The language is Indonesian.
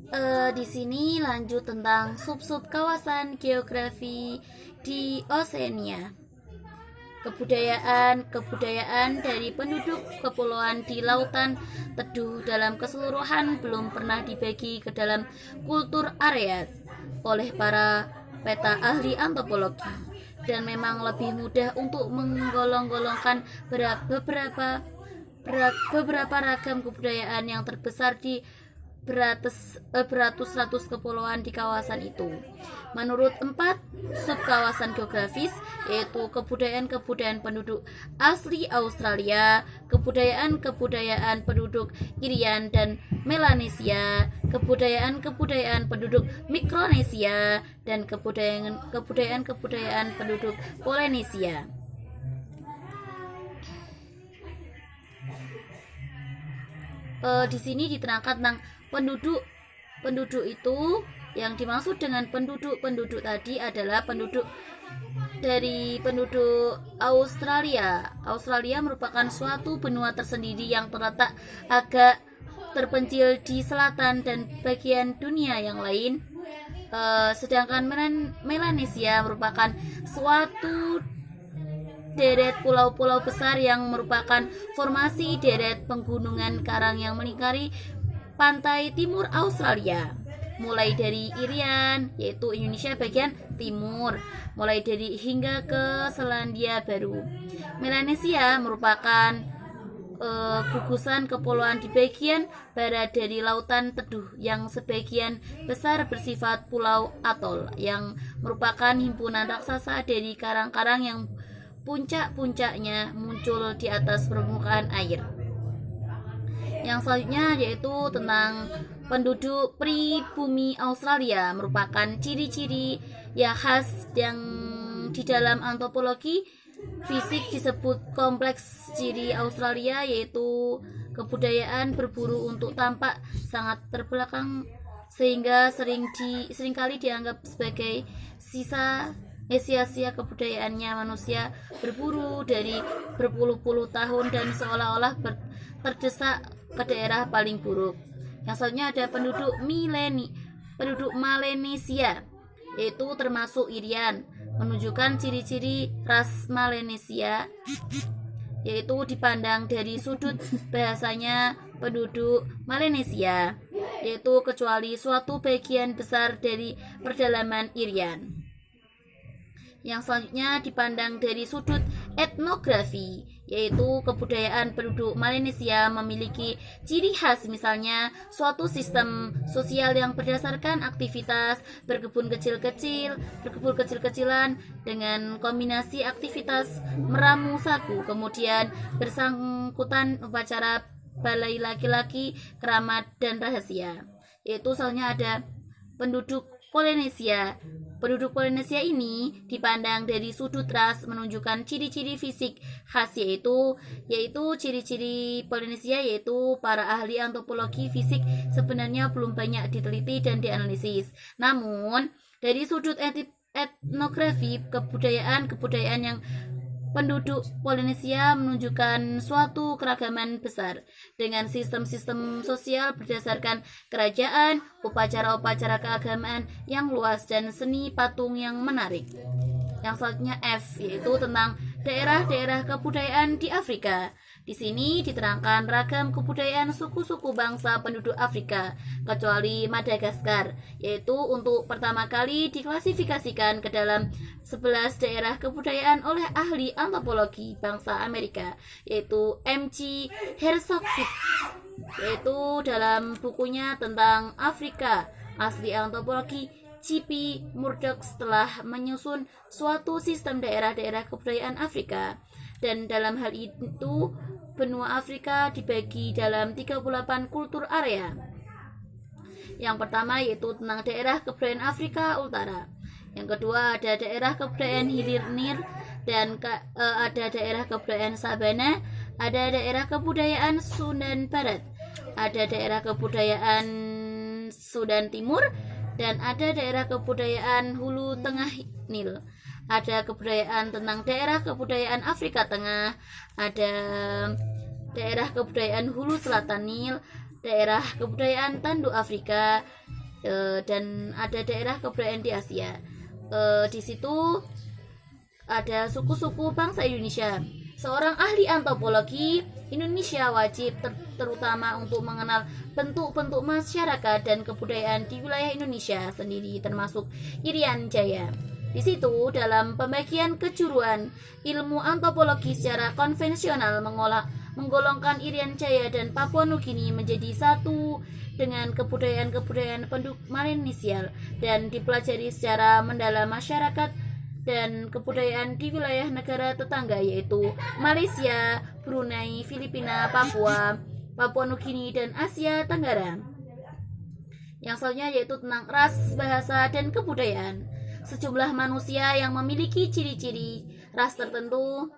Di sini lanjut tentang sub-sub kawasan geografi di Oseania. Kebudayaan dari penduduk kepulauan di lautan teduh dalam keseluruhan belum pernah dibagi ke dalam kultur area oleh para peta ahli antropologi, dan memang lebih mudah untuk menggolong-golongkan beberapa ragam kebudayaan yang terbesar di beratus-ratus kepulauan di kawasan itu. Menurut 4 subkawasan geografis, yaitu kebudayaan-kebudayaan penduduk asli Australia, kebudayaan-kebudayaan penduduk Irian dan Melanesia, kebudayaan-kebudayaan penduduk Mikronesia, dan kebudayaan-kebudayaan penduduk Polinesia. Di sini diterangkan tentang penduduk itu. Yang dimaksud dengan penduduk tadi adalah penduduk Australia. Australia merupakan suatu benua tersendiri yang terletak agak terpencil di selatan dan bagian dunia yang lain. Sedangkan Melanesia merupakan suatu deret pulau-pulau besar yang merupakan formasi deret pegunungan karang yang melingkari pantai timur Australia, mulai dari Irian, yaitu Indonesia bagian timur, mulai dari hingga ke Selandia Baru. Melanesia merupakan gugusan kepulauan di bagian barat dari lautan teduh yang sebagian besar bersifat pulau atol, yang merupakan himpunan raksasa dari karang-karang yang puncak-puncaknya muncul di atas permukaan air. Yang selanjutnya yaitu tentang penduduk pribumi Australia, merupakan ciri-ciri yang khas yang di dalam antropologi fisik disebut kompleks ciri Australia, yaitu kebudayaan berburu untuk tampak sangat terbelakang sehingga seringkali dianggap sebagai sia-sia kebudayaannya manusia berburu dari berpuluh-puluh tahun dan seolah-olah terdesak ke daerah paling buruk. Yang selanjutnya ada penduduk Melanesia, yaitu termasuk Irian, menunjukkan ciri-ciri ras Melanesia, yaitu dipandang dari sudut bahasanya penduduk Melanesia, yaitu kecuali suatu bagian besar dari pedalaman Irian. Yang selanjutnya dipandang dari sudut etnografi, yaitu kebudayaan penduduk Melanesia memiliki ciri khas, misalnya suatu sistem sosial yang berdasarkan aktivitas berkebun kecil-kecilan dengan kombinasi aktivitas meramu sagu, kemudian bersangkutan upacara balai laki-laki, keramat dan rahasia. Yaitu soalnya ada penduduk Polinesia. Penduduk Polinesia ini dipandang dari sudut ras, menunjukkan ciri-ciri fisik khas, yaitu ciri-ciri Polinesia, yaitu para ahli antropologi fisik sebenarnya belum banyak diteliti dan dianalisis. Namun dari sudut etnografi, kebudayaan yang penduduk Polinesia menunjukkan suatu keragaman besar dengan sistem-sistem sosial berdasarkan kerajaan, upacara-upacara keagamaan yang luas, dan seni patung yang menarik. Yang selanjutnya F, yaitu tentang daerah-daerah kebudayaan di Afrika. Di sini diterangkan ragam kebudayaan suku-suku bangsa penduduk Afrika, kecuali Madagaskar, yaitu untuk pertama kali diklasifikasikan ke dalam 11 daerah kebudayaan oleh ahli antropologi bangsa Amerika, yaitu M.C. Herzog-Fitz, yaitu dalam bukunya tentang Afrika Asli Antropologi. C.P. Murdoch telah menyusun suatu sistem daerah-daerah kebudayaan Afrika, dan dalam hal itu benua Afrika dibagi dalam 38 kultur area. Yang pertama yaitu tentang daerah kebudayaan Afrika Utara. Yang kedua ada daerah kebudayaan Hilir Nil, dan ada daerah kebudayaan Sabana, ada daerah kebudayaan Sudan Barat, ada daerah kebudayaan Sudan Timur, dan ada daerah kebudayaan Hulu Tengah Nil. Ada kebudayaan tentang daerah kebudayaan Afrika Tengah, ada daerah kebudayaan Hulu Selatan Nil, daerah kebudayaan Tanduk Afrika, dan ada daerah kebudayaan di Asia. Di situ ada suku-suku bangsa Indonesia. Seorang ahli antropologi Indonesia wajib terutama untuk mengenal bentuk-bentuk masyarakat dan kebudayaan di wilayah Indonesia sendiri termasuk Irian Jaya. Di situ dalam pembagian kejuruan ilmu antropologi secara konvensional menggolongkan Irian Jaya dan Papua Nugini menjadi satu dengan kebudayaan-kebudayaan penduduk Melanesial dan dipelajari secara mendalam masyarakat dan kebudayaan di wilayah negara tetangga yaitu Malaysia, Brunei, Filipina, Papua Nugini, dan Asia Tenggara. Yang selanjutnya yaitu tentang ras, bahasa, dan kebudayaan. Sejumlah manusia yang memiliki ciri-ciri ras tertentu